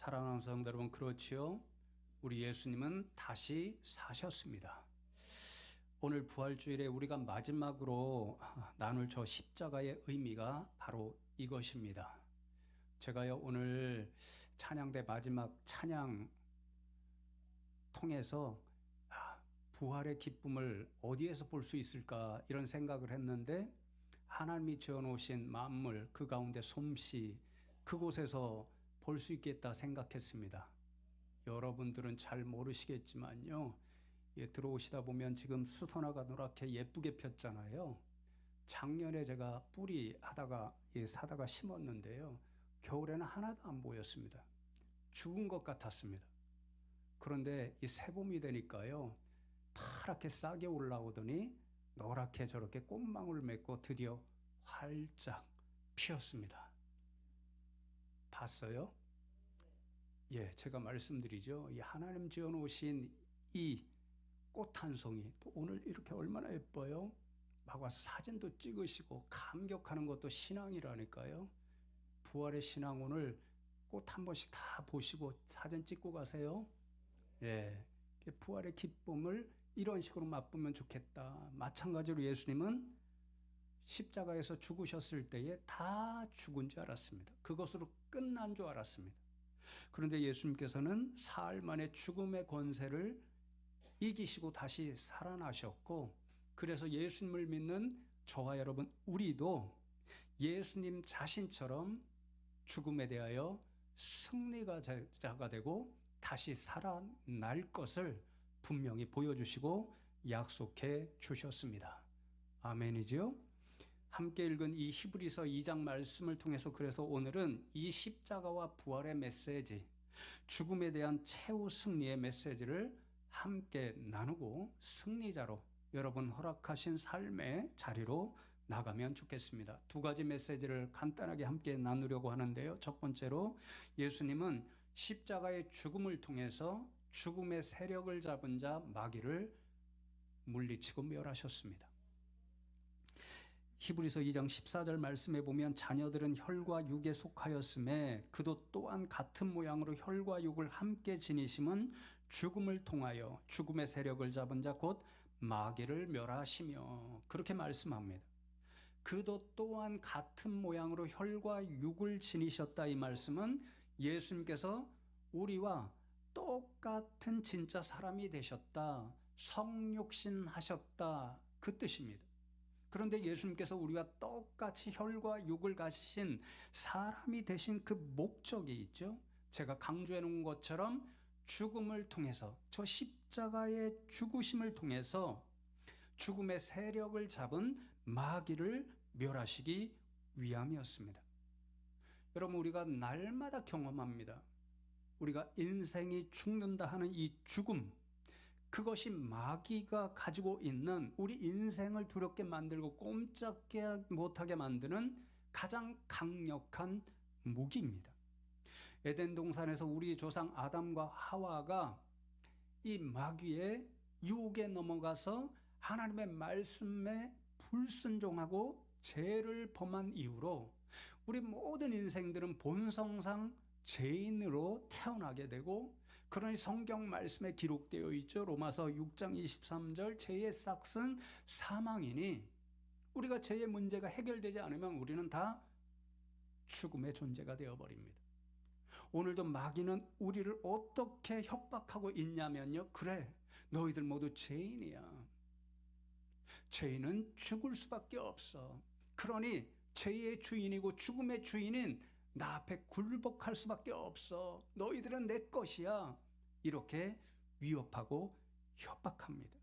사랑하는 성도 여러분, 그렇지요? 우리 예수님은 다시 사셨습니다. 오늘 부활주일에 우리가 마지막으로 나눌 저 십자가의 의미가 바로 이것입니다. 제가요, 오늘 찬양대 마지막 찬양 통해서 부활의 기쁨을 어디에서 볼 수 있을까 이런 생각을 했는데, 하나님이 지어놓으신 만물 그 가운데 솜씨 그곳에서 볼 수 있겠다 생각했습니다. 여러분들은 잘 모르시겠지만요, 들어오시다 보면 지금 수선화가 노랗게 예쁘게 폈잖아요. 작년에 제가 뿌리 하다가 사다가 심었는데요, 겨울에는 하나도 안 보였습니다. 죽은 것 같았습니다. 그런데 이 새봄이 되니까요, 파랗게 싹이 올라오더니 노랗게 저렇게 꽃망울 맺고 드디어 활짝 피었습니다. 봤어요? 예, 제가 말씀드리죠. 이 하나님 지어놓으신 이 꽃 한 송이, 또 오늘 이렇게 얼마나 예뻐요? 막 와서 사진도 찍으시고 감격하는 것도 신앙이라니까요. 부활의 신앙, 오늘 꽃 한 번씩 다 보시고 사진 찍고 가세요. 예, 부활의 기쁨을 이런 식으로 맛보면 좋겠다. 마찬가지로 예수님은 십자가에서 죽으셨을 때에 다 죽은 줄 알았습니다. 그것으로 끝난 줄 알았습니다. 그런데 예수님께서는 사흘 만에 죽음의 권세를 이기시고 다시 살아나셨고, 그래서 예수님을 믿는 저와 여러분, 우리도 예수님 자신처럼 죽음에 대하여 승리자가 되고 다시 살아날 것을 분명히 보여주시고 약속해 주셨습니다. 아멘이죠? 함께 읽은 이 히브리서 2장 말씀을 통해서, 그래서 오늘은 이 십자가와 부활의 메시지, 죽음에 대한 최후 승리의 메시지를 함께 나누고 승리자로 여러분 허락하신 삶의 자리로 나가면 좋겠습니다. 두 가지 메시지를 간단하게 함께 나누려고 하는데요. 첫 번째로, 예수님은 십자가의 죽음을 통해서 죽음의 세력을 잡은 자 마귀를 물리치고 멸하셨습니다. 히브리서 2장 14절 말씀에 보면, 자녀들은 혈과 육에 속하였음에 그도 또한 같은 모양으로 혈과 육을 함께 지니심은 죽음을 통하여 죽음의 세력을 잡은 자 곧 마귀를 멸하시며, 그렇게 말씀합니다. 그도 또한 같은 모양으로 혈과 육을 지니셨다, 이 말씀은 예수님께서 우리와 똑같은 진짜 사람이 되셨다, 성육신 하셨다, 그 뜻입니다. 그런데 예수님께서 우리와 똑같이 혈과 육을 가지신 사람이 되신 그 목적이 있죠. 제가 강조해 놓은 것처럼 죽음을 통해서, 저 십자가의 죽으심을 통해서 죽음의 세력을 잡은 마귀를 멸하시기 위함이었습니다. 여러분, 우리가 날마다 경험합니다. 우리가 인생이 죽는다 하는 이 죽음, 그것이 마귀가 가지고 있는 우리 인생을 두렵게 만들고 꼼짝게 못하게 만드는 가장 강력한 무기입니다. 에덴 동산에서 우리 조상 아담과 하와가 이 마귀의 유혹에 넘어가서 하나님의 말씀에 불순종하고 죄를 범한 이후로 우리 모든 인생들은 본성상 죄인으로 태어나게 되고, 그러니 성경 말씀에 기록되어 있죠. 로마서 6장 23절, 죄의 싹은 사망이니, 우리가 죄의 문제가 해결되지 않으면 우리는 다 죽음의 존재가 되어버립니다. 오늘도 마귀는 우리를 어떻게 협박하고 있냐면요, 그래, 너희들 모두 죄인이야. 죄인은 죽을 수밖에 없어. 그러니 죄의 주인이고 죽음의 주인인 나 앞에 굴복할 수밖에 없어. 너희들은 내 것이야. 이렇게 위협하고 협박합니다.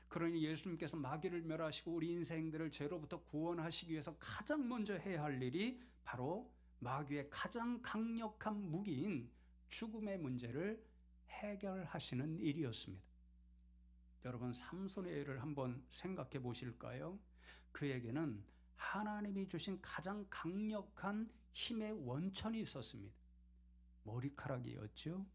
그러니 예수님께서 마귀를 멸하시고 우리 인생들을 죄로부터 구원하시기 위해서 가장 먼저 해야 할 일이 바로 마귀의 가장 강력한 무기인 죽음의 문제를 해결하시는 일이었습니다. 여러분, 삼손의 일을 한번 생각해 보실까요? 그에게는 하나님이 주신 가장 강력한 힘의 원천이 있었습니다. 머리카락이었죠.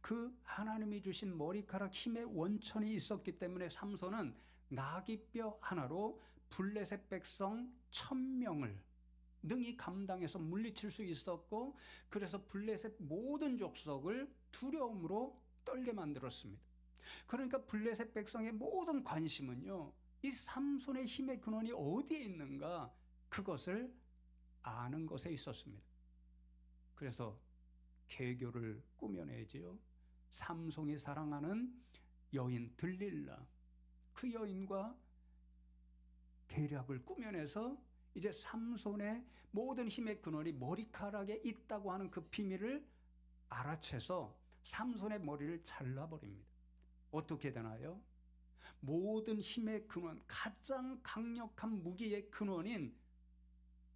그 하나님이 주신 머리카락 힘의 원천이 있었기 때문에 삼손은 나귀뼈 하나로 블레셋 백성 1000명을 능히 감당해서 물리칠 수 있었고, 그래서 블레셋 모든 족속을 두려움으로 떨게 만들었습니다. 그러니까 블레셋 백성의 모든 관심은요, 이 삼손의 힘의 근원이 어디에 있는가, 그것을 아는 것에 있었습니다. 그래서 계교를 꾸며내지요. 삼손이 사랑하는 여인 들릴라, 그 여인과 계략을 꾸며내서 이제 삼손의 모든 힘의 근원이 머리카락에 있다고 하는 그 비밀을 알아채서 삼손의 머리를 잘라버립니다. 어떻게 되나요? 모든 힘의 근원, 가장 강력한 무기의 근원인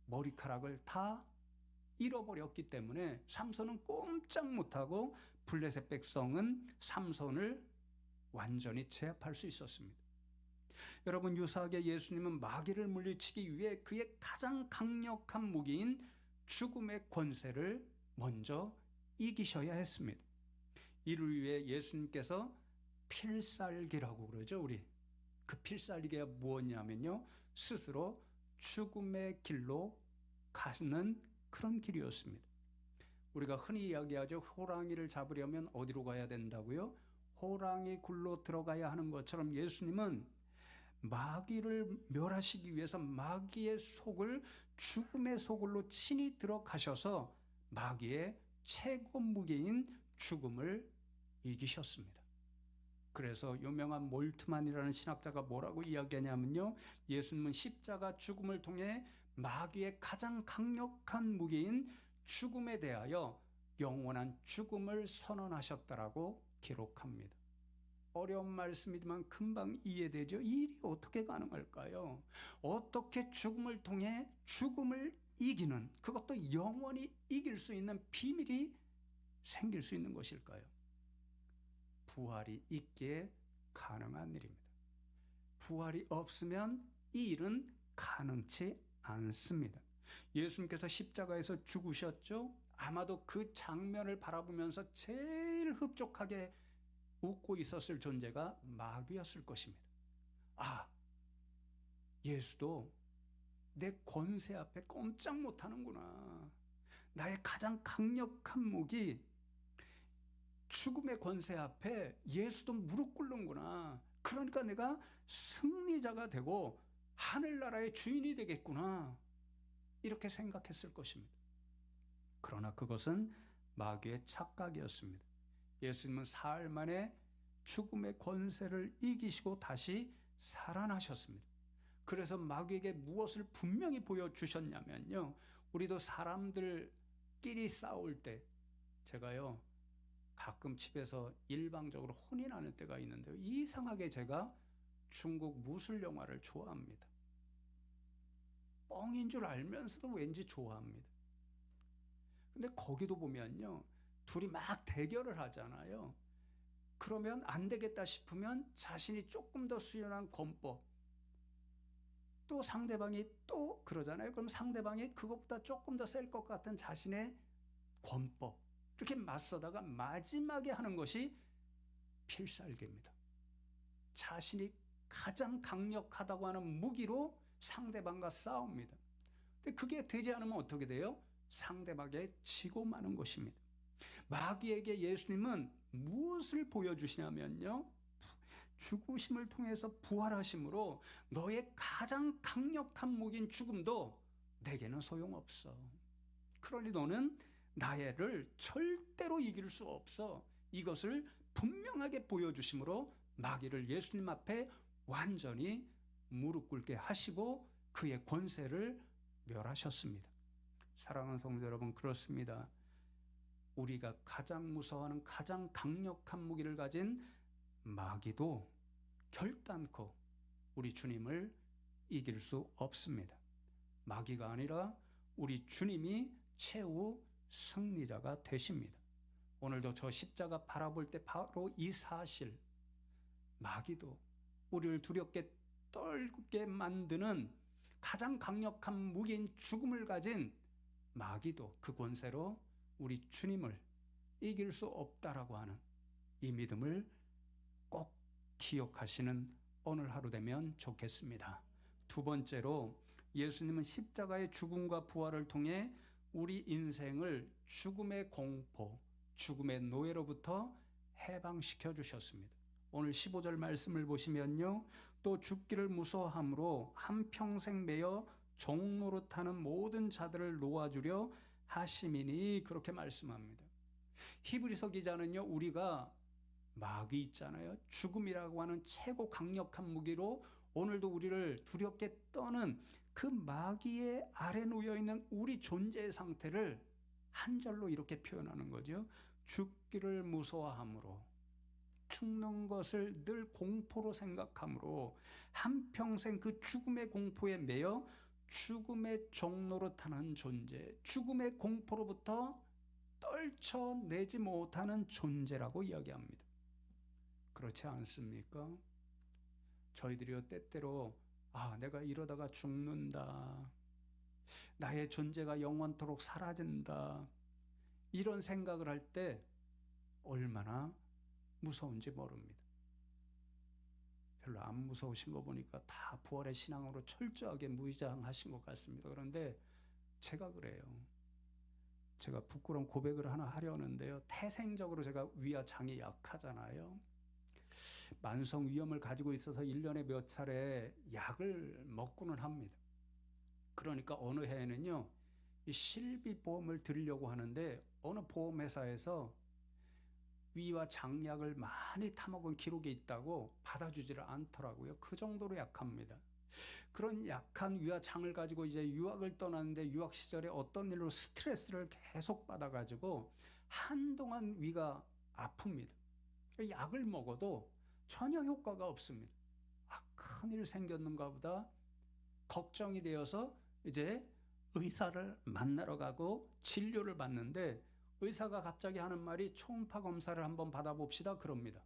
머리카락을 다 잃어버렸기 때문에 삼손은 꼼짝 못하고 블레셋 백성은 삼손을 완전히 제압할 수 있었습니다. 여러분, 유사하게 예수님은 마귀를 물리치기 위해 그의 가장 강력한 무기인 죽음의 권세를 먼저 이기셔야 했습니다. 이를 위해 예수님께서 필살기라고 그러죠. 우리 그 필살기가 무엇이냐면요, 스스로 죽음의 길로 가는 그런 길이었습니다. 우리가 흔히 이야기하죠. 호랑이를 잡으려면 어디로 가야 된다고요? 호랑이 굴로 들어가야 하는 것처럼 예수님은 마귀를 멸하시기 위해서 마귀의 속을 죽음의 속으로 친히 들어가셔서 마귀의 최고 무기인 죽음을 이기셨습니다. 그래서 유명한 몰트만이라는 신학자가 뭐라고 이야기하냐면요, 예수님은 십자가 죽음을 통해 마귀의 가장 강력한 무기인 죽음에 대하여 영원한 죽음을 선언하셨다라고 기록합니다. 어려운 말씀이지만 금방 이해되죠? 이 일이 어떻게 가능할까요? 어떻게 죽음을 통해 죽음을 이기는, 그것도 영원히 이길 수 있는 비밀이 생길 수 있는 것일까요? 부활이 있기에 가능한 일입니다. 부활이 없으면 이 일은 가능치 않습니다. 예수님께서 십자가에서 죽으셨죠? 아마도 그 장면을 바라보면서 제일 흡족하게 웃고 있었을 존재가 마귀였을 것입니다. 아, 예수도 내 권세 앞에 꼼짝 못하는구나. 나의 가장 강력한 무기 죽음의 권세 앞에 예수도 무릎 꿇는구나. 그러니까 내가 승리자가 되고 하늘나라의 주인이 되겠구나. 이렇게 생각했을 것입니다. 그러나 그것은 마귀의 착각이었습니다. 예수님은 사흘 만에 죽음의 권세를 이기시고 다시 살아나셨습니다. 그래서 마귀에게 무엇을 분명히 보여주셨냐면요, 우리도 사람들끼리 싸울 때, 제가요 가끔 집에서 일방적으로 혼이 나는 때가 있는데요, 이상하게 제가 중국 무술 영화를 좋아합니다. 뻥인 줄 알면서도 왠지 좋아합니다. 근데 거기도 보면요, 둘이 막 대결을 하잖아요. 그러면 안 되겠다 싶으면 자신이 조금 더 수연한 권법, 또 상대방이 또 그러잖아요. 그럼 상대방이 그것보다 조금 더 셀 것 같은 자신의 권법, 이렇게 맞서다가 마지막에 하는 것이 필살기입니다. 자신이 가장 강력하다고 하는 무기로 상대방과 싸웁니다. 근데 그게 되지 않으면 어떻게 돼요? 상대방에게 지고 마는 것입니다. 마귀에게 예수님은 무엇을 보여주시냐면요, 죽으심을 통해서 부활하심으로 너의 가장 강력한 무기인 죽음도 내게는 소용없어. 그러니 너는 나를 절대로 이길 수 없어. 이것을 분명하게 보여주심으로 마귀를 예수님 앞에 완전히 무릎 꿇게 하시고 그의 권세를 멸하셨습니다. 사랑하는 성도 여러분, 그렇습니다. 우리가 가장 무서워하는 가장 강력한 무기를 가진 마귀도 결단코 우리 주님을 이길 수 없습니다. 마귀가 아니라 우리 주님이 최후 승리자가 되십니다. 오늘도 저 십자가 바라볼 때 바로 이 사실, 마귀도 우리를 두렵게 떨게 만드는 가장 강력한 무기인 죽음을 가진 마귀도 그 권세로 우리 주님을 이길 수 없다라고 하는 이 믿음을 꼭 기억하시는 오늘 하루 되면 좋겠습니다. 두 번째로, 예수님은 십자가의 죽음과 부활을 통해 우리 인생을 죽음의 공포, 죽음의 노예로부터 해방시켜 주셨습니다. 오늘 15절 말씀을 보시면요. 또 죽기를 무서워함으로 한평생 매여 종노릇하는 모든 자들을 놓아주려 하심이니 그렇게 말씀합니다. 히브리서 기자는요. 우리가 마귀 있잖아요. 죽음이라고 하는 최고 강력한 무기로 오늘도 우리를 두렵게 떠는 그 마귀의 아래 놓여 있는 우리 존재의 상태를 한 절로 이렇게 표현하는 거죠. 죽기를 무서워함으로, 죽는 것을 늘 공포로 생각함으로 한평생 그 죽음의 공포에 매여 죽음의 종노릇하는 존재, 죽음의 공포로부터 떨쳐내지 못하는 존재라고 이야기합니다. 그렇지 않습니까? 저희들이요 때때로 내가 이러다가 죽는다, 나의 존재가 영원토록 사라진다, 이런 생각을 할 때 얼마나 무서운지 모릅니다. 별로 안 무서우신 거 보니까 다 부활의 신앙으로 철저하게 무장하신 것 같습니다. 그런데 제가 그래요. 제가 부끄러운 고백을 하나 하려는데요. 태생적으로 제가 위와 장이 약하잖아요. 만성 위염을 가지고 있어서 1년에 몇 차례 약을 먹고는 합니다. 그러니까 어느 해에는요, 이 실비보험을 들으려고 하는데 어느 보험회사에서 위와 장약을 많이 타먹은 기록이 있다고 받아주지를 않더라고요. 그 정도로 약합니다. 그런 약한 위와 장을 가지고 이제 유학을 떠났는데 유학 시절에 어떤 일로 스트레스를 계속 받아가지고 한동안 위가 아픕니다. 약을 먹어도 전혀 효과가 없습니다. 큰일 생겼는가 보다 걱정이 되어서 이제 의사를 만나러 가고 진료를 받는데 의사가 갑자기 하는 말이 초음파 검사를 한번 받아봅시다 그럽니다.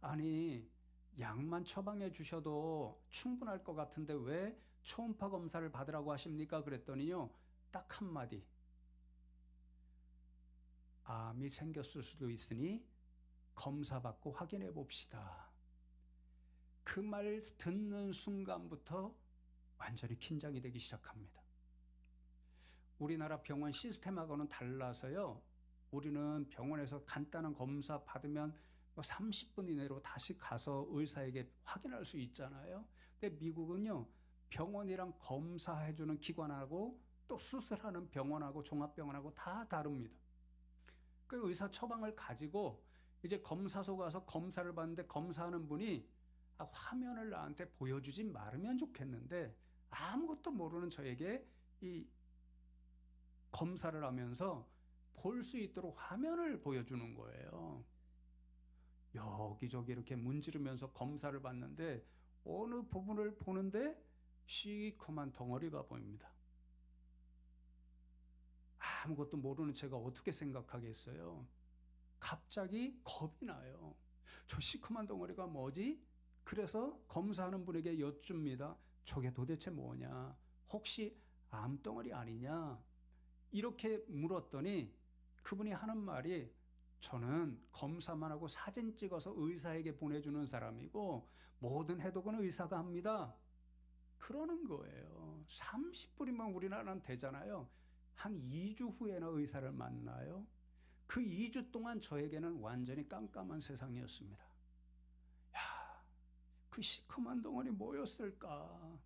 아니, 약만 처방해 주셔도 충분할 것 같은데 왜 초음파 검사를 받으라고 하십니까? 그랬더니요, 딱 한마디. 암이 생겼을 수도 있으니 검사받고 확인해 봅시다. 그 말 듣는 순간부터 완전히 긴장이 되기 시작합니다. 우리나라 병원 시스템하고는 달라서요. 우리는 병원에서 간단한 검사 받으면 30분 이내로 다시 가서 의사에게 확인할 수 있잖아요. 근데 미국은요. 병원이랑 검사해주는 기관하고 또 수술하는 병원하고 종합병원하고 다 다릅니다. 그 의사 처방을 가지고 이제 검사소 가서 검사를 받는데 검사하는 분이 화면을 나한테 보여주지 말으면 좋겠는데 아무것도 모르는 저에게 이 검사를 하면서 볼 수 있도록 화면을 보여주는 거예요. 여기저기 이렇게 문지르면서 검사를 받는데 어느 부분을 보는데 시커먼 덩어리가 보입니다. 아무것도 모르는 제가 어떻게 생각하겠어요? 갑자기 겁이 나요. 저 시커먼 덩어리가 뭐지? 그래서 검사하는 분에게 여쭙니다. 저게 도대체 뭐냐? 혹시 암덩어리 아니냐? 이렇게 물었더니 그분이 하는 말이 저는 검사만 하고 사진 찍어서 의사에게 보내주는 사람이고 모든 해독은 의사가 합니다. 그러는 거예요. 30분이면 우리나라는 되잖아요. 한 2주 후에나 의사를 만나요. 그 2주 동안 저에게는 완전히 깜깜한 세상이었습니다. 그 시커먼 덩어리 뭐였을까?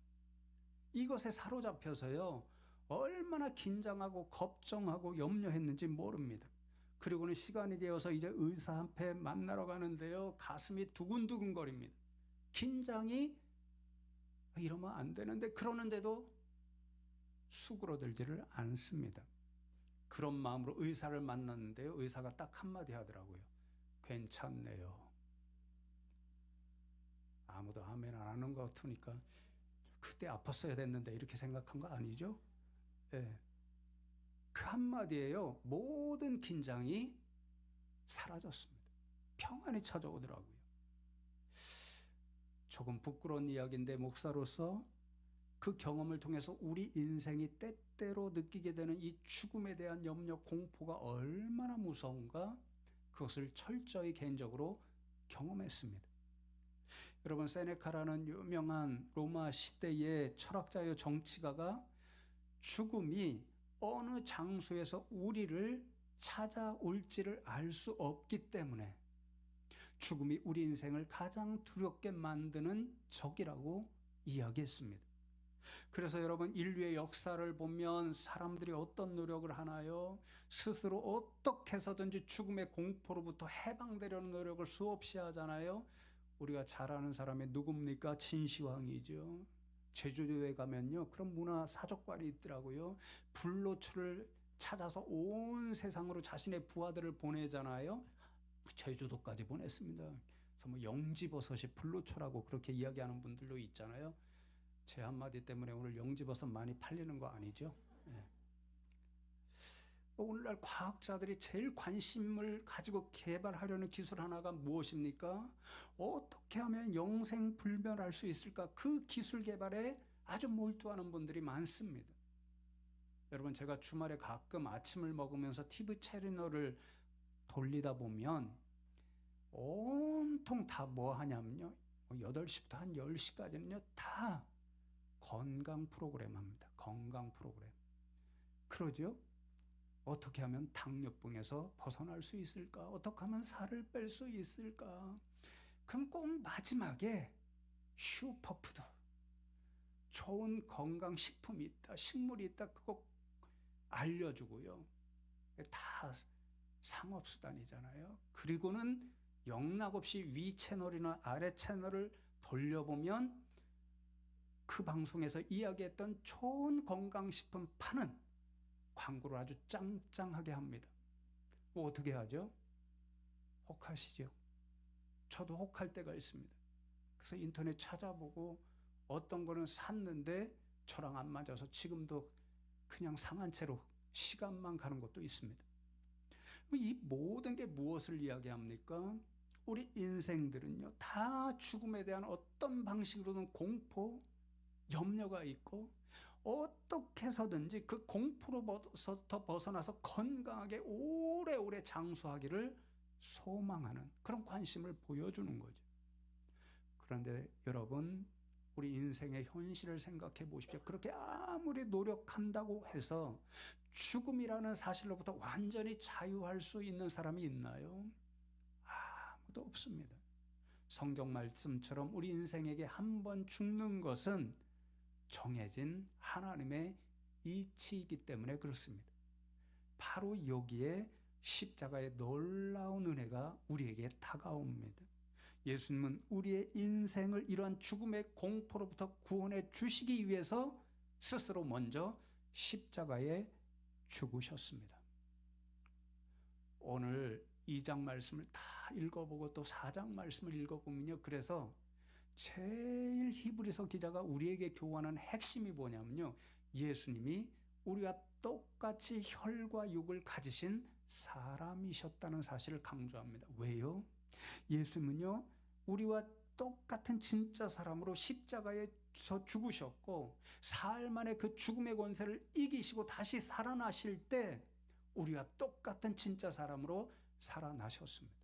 이것에 사로잡혀서요. 얼마나 긴장하고 걱정하고 염려했는지 모릅니다. 그리고는 시간이 되어서 이제 의사 앞에 만나러 가는데요. 가슴이 두근두근거립니다. 긴장이 이러면 안 되는데 그러는데도 수그러들지를 않습니다. 그런 마음으로 의사를 만났는데요. 의사가 딱 한마디 하더라고요. 괜찮네요. 아무도 아멘 안 하는 것 같으니까 그때 아팠어야 됐는데 이렇게 생각한 거 아니죠? 예. 그 한마디에요. 모든 긴장이 사라졌습니다. 평안이 찾아오더라고요. 조금 부끄러운 이야기인데 목사로서 그 경험을 통해서 우리 인생이 때때로 느끼게 되는 이 죽음에 대한 염려, 공포가 얼마나 무서운가 그것을 철저히 개인적으로 경험했습니다. 여러분, 세네카라는 유명한 로마 시대의 철학자요 정치가가 죽음이 어느 장소에서 우리를 찾아올지를 알 수 없기 때문에 죽음이 우리 인생을 가장 두렵게 만드는 적이라고 이야기했습니다. 그래서 여러분, 인류의 역사를 보면 사람들이 어떤 노력을 하나요? 스스로 어떻게 해서든지 죽음의 공포로부터 해방되려는 노력을 수없이 하잖아요. 우리가 잘 아는 사람이 누굽니까? 진시황이죠. 제주도에 가면요, 그런 문화 사족관이 있더라고요. 불로초를 찾아서 온 세상으로 자신의 부하들을 보내잖아요. 제주도까지 보냈습니다. 그래서 뭐 영지버섯이 불로초라고 그렇게 이야기하는 분들도 있잖아요. 제 한마디 때문에 오늘 영지버섯 많이 팔리는 거 아니죠? 네. 오늘날 과학자들이 제일 관심을 가지고 개발하려는 기술 하나가 무엇입니까? 어떻게 하면 영생불멸할 수 있을까? 그 기술 개발에 아주 몰두하는 분들이 많습니다. 여러분, 제가 주말에 가끔 아침을 먹으면서 TV 채널을 돌리다 보면 온통 다 뭐 하냐면요, 8시부터 한 10시까지는요 다 건강 프로그램 합니다. 건강 프로그램. 그러죠? 어떻게 하면 당뇨병에서 벗어날 수 있을까? 어떻게 하면 살을 뺄 수 있을까? 그럼 꼭 마지막에 슈퍼푸드, 좋은 건강식품이 있다, 식물이 있다, 그거 알려주고요. 다 상업수단이잖아요. 그리고는 영락없이 위 채널이나 아래 채널을 돌려보면 그 방송에서 이야기했던 좋은 건강식품 파는 광고를 아주 짱짱하게 합니다. 뭐 어떻게 하죠? 혹하시죠? 저도 혹할 때가 있습니다. 그래서 인터넷 찾아보고 어떤 거는 샀는데 저랑 안 맞아서 지금도 그냥 상한 채로 시간만 가는 것도 있습니다. 이 모든 게 무엇을 이야기합니까? 우리 인생들은요, 다 죽음에 대한 어떤 방식으로든 공포, 염려가 있고, 어떻게 해서든지 그 공포로부터 벗어나서 건강하게 오래오래 장수하기를 소망하는 그런 관심을 보여주는 거죠. 그런데 여러분, 우리 인생의 현실을 생각해 보십시오. 그렇게 아무리 노력한다고 해서 죽음이라는 사실로부터 완전히 자유할 수 있는 사람이 있나요? 아무도 없습니다. 성경 말씀처럼 우리 인생에게 한 번 죽는 것은 정해진 하나님의 이치이기 때문에 그렇습니다. 바로 여기에 십자가의 놀라운 은혜가 우리에게 다가옵니다. 예수님은 우리의 인생을 이러한 죽음의 공포로부터 구원해 주시기 위해서 스스로 먼저 십자가에 죽으셨습니다. 오늘 2장 말씀을 다 읽어보고 또 4장 말씀을 읽어보면요, 그래서 제일 히브리서 기자가 우리에게 교환하는 핵심이 뭐냐면요, 예수님이 우리와 똑같이 혈과 육을 가지신 사람이셨다는 사실을 강조합니다. 왜요? 예수님은요, 우리와 똑같은 진짜 사람으로 십자가에서 죽으셨고 사흘 만에 그 죽음의 권세를 이기시고 다시 살아나실 때 우리와 똑같은 진짜 사람으로 살아나셨습니다.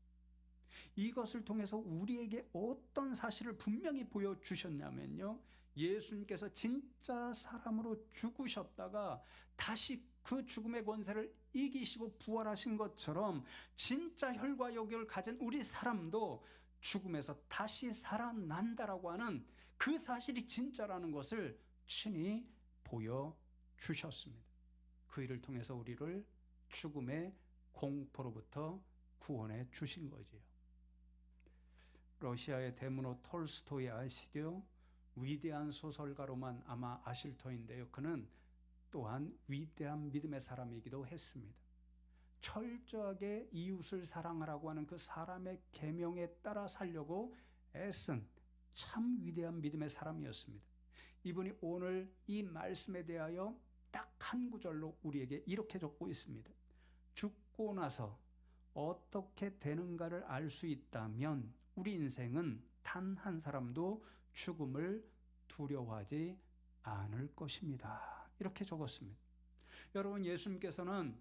이것을 통해서 우리에게 어떤 사실을 분명히 보여주셨냐면요, 예수님께서 진짜 사람으로 죽으셨다가 다시 그 죽음의 권세를 이기시고 부활하신 것처럼 진짜 혈과 육을 가진 우리 사람도 죽음에서 다시 살아난다라고 하는 그 사실이 진짜라는 것을 친히 보여주셨습니다. 그 일을 통해서 우리를 죽음의 공포로부터 구원해 주신 거지요. 러시아의 대문호 톨스토이 아시죠? 위대한 소설가로만 아마 아실 터인데요. 그는 또한 위대한 믿음의 사람이기도 했습니다. 철저하게 이웃을 사랑하라고 하는 그 사람의 계명에 따라 살려고 애쓴 참 위대한 믿음의 사람이었습니다. 이분이 오늘 이 말씀에 대하여 딱 한 구절로 우리에게 이렇게 적고 있습니다. 죽고 나서 어떻게 되는가를 알 수 있다면 우리 인생은 단 한 사람도 죽음을 두려워하지 않을 것입니다. 이렇게 적었습니다. 여러분, 예수님께서는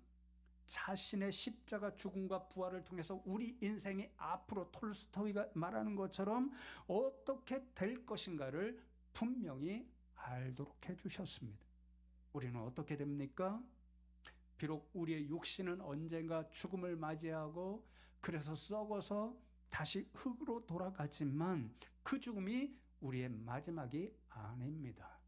자신의 십자가 죽음과 부활을 통해서 우리 인생이 앞으로 톨스토이가 말하는 것처럼 어떻게 될 것인가를 분명히 알도록 해주셨습니다. 우리는 어떻게 됩니까? 비록 우리의 육신은 언젠가 죽음을 맞이하고 그래서 썩어서 다시 흙으로 돌아가지만 그 죽음이 우리의 마지막이 아닙니다.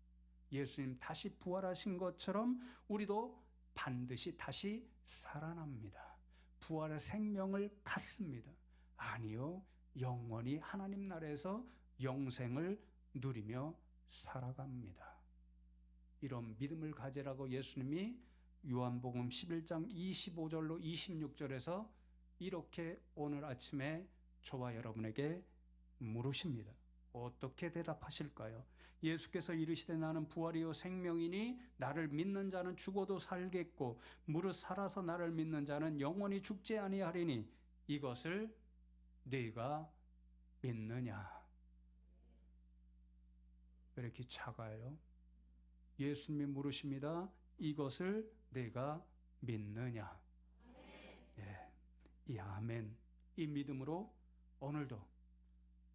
예수님 다시 부활하신 것처럼 우리도 반드시 다시 살아납니다. 부활의 생명을 갖습니다. 아니요, 영원히 하나님 나라에서 영생을 누리며 살아갑니다. 이런 믿음을 가지라고 예수님이 요한복음 11장 25절로 26절에서 이렇게 오늘 아침에 저와 여러분에게 물으십니다. 어떻게 대답하실까요? 예수께서 이르시되 나는 부활이요 생명이니 나를 믿는 자는 죽어도 살겠고 무릇 살아서 나를 믿는 자는 영원히 죽지 아니하리니 이것을 네가 믿느냐? 왜 이렇게 작아요? 예수님이 물으십니다. 이것을 내가 믿느냐? 예, 이 아멘, 이 믿음으로 오늘도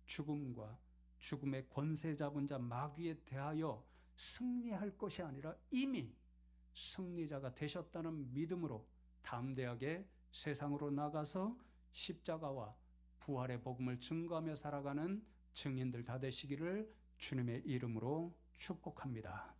죽음과 죽음의 권세 잡은 자 마귀에 대하여 승리할 것이 아니라 이미 승리자가 되셨다는 믿음으로 담대하게 세상으로 나가서 십자가와 부활의 복음을 증거하며 살아가는 증인들 다 되시기를 주님의 이름으로 축복합니다.